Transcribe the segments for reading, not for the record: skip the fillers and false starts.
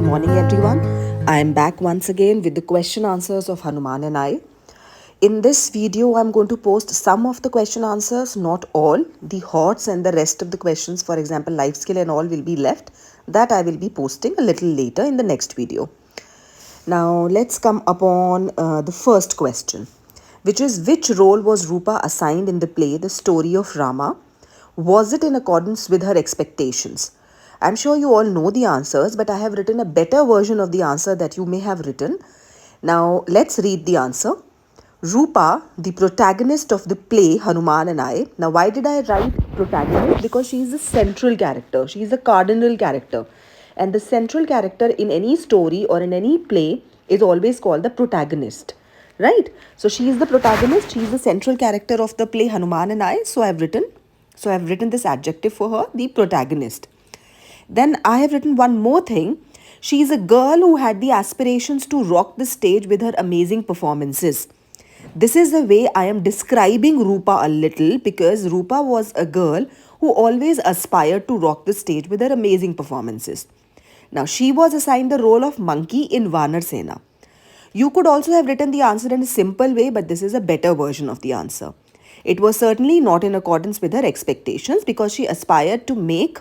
morning, everyone. I am back once again with the question answers of Hanuman and I. In this video, I'm going to post some of the question answers, not all. The HOTS and the rest of the questions, for example, life skill and all, will be left. That I will be posting a little later in the next video. Now, let's come upon the first question, which is which role was Rupa assigned in the play The Story of Rama? Was it in accordance with her expectations? I'm sure you all know the answers, but I have written a better version of the answer that you may have written. Now, let's read the answer. Rupa, the protagonist of the play Hanuman and I. Now, why did I write protagonist? Because she is the central character. She is the cardinal character. And the central character in any story or in any play is always called the protagonist. Right? So, she is the protagonist. She is the central character of the play Hanuman and I. So, I've written this adjective for her, the protagonist. Then I have written one more thing. She is a girl who had the aspirations to rock the stage with her amazing performances. This is the way I am describing Rupa a little, because Rupa was a girl who always aspired to rock the stage with her amazing performances. Now, she was assigned the role of monkey in Vanar Sena. You could also have written the answer in a simple way, but this is a better version of the answer. It was certainly not in accordance with her expectations, because she aspired to make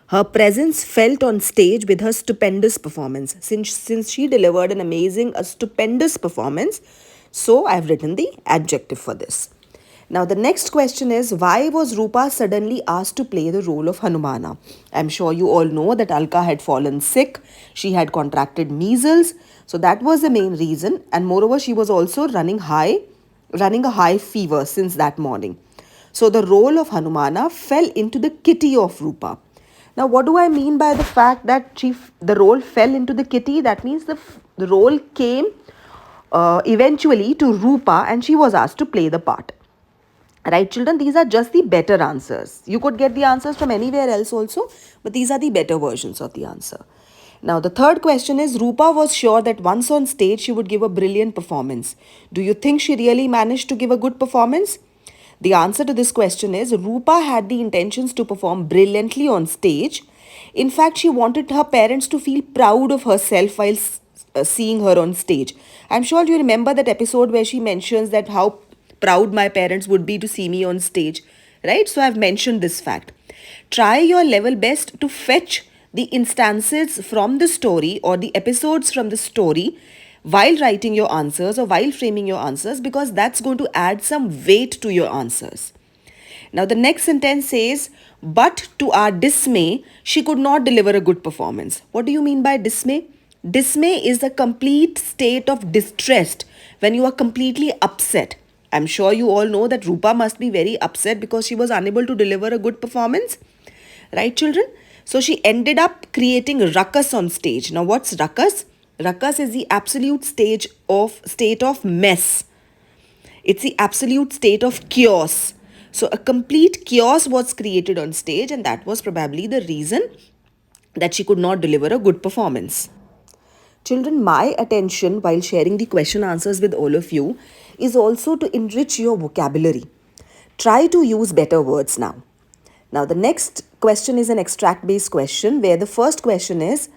her presence felt on stage with her stupendous performance. Since she delivered a stupendous performance, so I've written the adjective for this. Now, the next question is, why was Rupa suddenly asked to play the role of Hanumana? I'm sure you all know that Alka had fallen sick. She had contracted measles. So that was the main reason. And moreover, she was also running a high fever since that morning. So the role of Hanumana fell into the kitty of Rupa. Now, what do I mean by the fact that the role fell into the kitty? That means the role came eventually to Rupa and she was asked to play the part. Right, children? These are just the better answers. You could get the answers from anywhere else also, but these are the better versions of the answer. Now, the third question is, Rupa was sure that once on stage she would give a brilliant performance. Do you think she really managed to give a good performance? The answer to this question is, Rupa had the intentions to perform brilliantly on stage. In fact, she wanted her parents to feel proud of herself while seeing her on stage. I'm sure you remember that episode where she mentions that how proud my parents would be to see me on stage. Right? So I've mentioned this fact. Try your level best to fetch the instances from the story or the episodes from the story while writing your answers or while framing your answers, because that's going to add some weight to your answers. Now, the next sentence says, but to our dismay, she could not deliver a good performance. What do you mean by dismay? Dismay is the complete state of distress when you are completely upset. I'm sure you all know that Rupa must be very upset because she was unable to deliver a good performance. Right, children? So she ended up creating ruckus on stage. Now, what's ruckus? Ruckus is the absolute state of mess. It's the absolute state of chaos. So a complete chaos was created on stage, and that was probably the reason that she could not deliver a good performance. Children, my attention while sharing the question answers with all of you is also to enrich your vocabulary. Try to use better words now. Now, the next question is an extract-based question, where the first question is,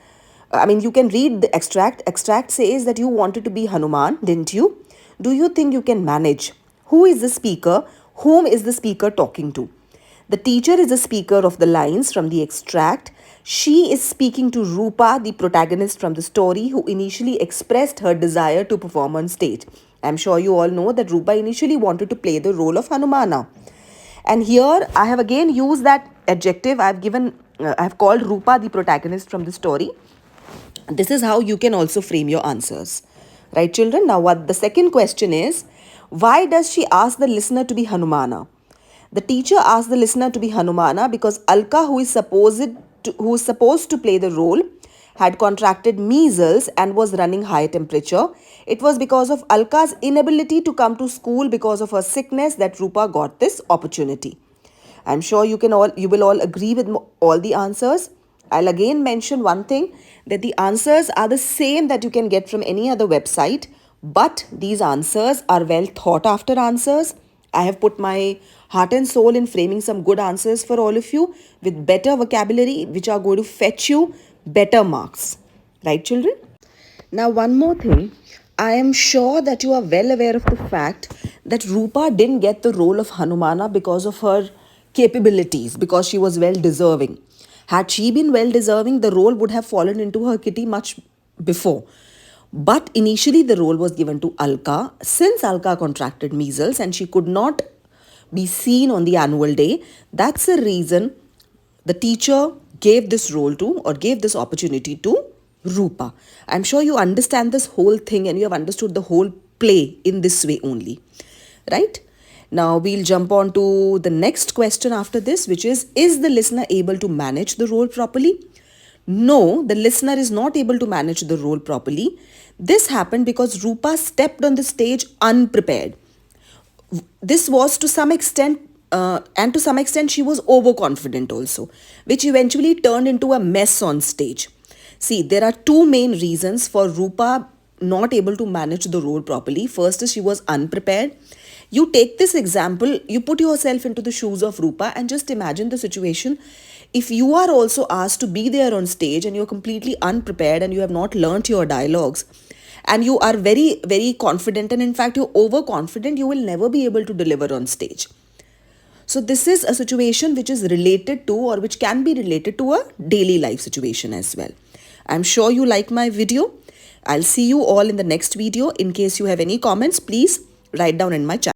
you can read the extract. Extract says that you wanted to be Hanuman, didn't you? Do you think you can manage? Who is the speaker? Whom is the speaker talking to? The teacher is the speaker of the lines from the extract. She is speaking to Rupa, the protagonist from the story, who initially expressed her desire to perform on stage. I'm sure you all know that Rupa initially wanted to play the role of Hanumana. And here I have again used that adjective. I've called Rupa the protagonist from the story. This is how you can also frame your answers. Right, children? Now, what the second question is, why does she ask the listener to be Hanumana? The teacher asked the listener to be Hanumana because Alka, who is supposed to play the role, had contracted measles and was running high temperature. It was because of Alka's inability to come to school because of her sickness that Rupa got this opportunity. I'm sure you will all agree with all the answers. I'll again mention one thing, that the answers are the same that you can get from any other website, but these answers are well thought after answers. I have put my heart and soul in framing some good answers for all of you with better vocabulary, which are going to fetch you better marks. Right, children? Now, one more thing. I am sure that you are well aware of the fact that Rupa didn't get the role of Hanumana because of her capabilities, because she was well deserving. Had she been well deserving, the role would have fallen into her kitty much before. But initially, the role was given to Alka. Since Alka contracted measles and she could not be seen on the annual day, that's the reason the teacher gave this role to, or gave this opportunity to, Rupa. I'm sure you understand this whole thing and you have understood the whole play in this way only. Right? Now we'll jump on to the next question after this, which is the listener able to manage the role properly? No, the listener is not able to manage the role properly. This happened because Rupa stepped on the stage unprepared. This was to some extent, and to some extent, she was overconfident also, which eventually turned into a mess on stage. See, there are two main reasons for Rupa not able to manage the role properly. First is she was unprepared. You take this example, you put yourself into the shoes of Rupa and just imagine the situation. If you are also asked to be there on stage and you're completely unprepared and you have not learnt your dialogues, and you are very, very confident, and in fact, you're overconfident, you will never be able to deliver on stage. So, this is a situation which is related to, or which can be related to, a daily life situation as well. I'm sure you like my video. I'll see you all in the next video. In case you have any comments, please write down in my chat.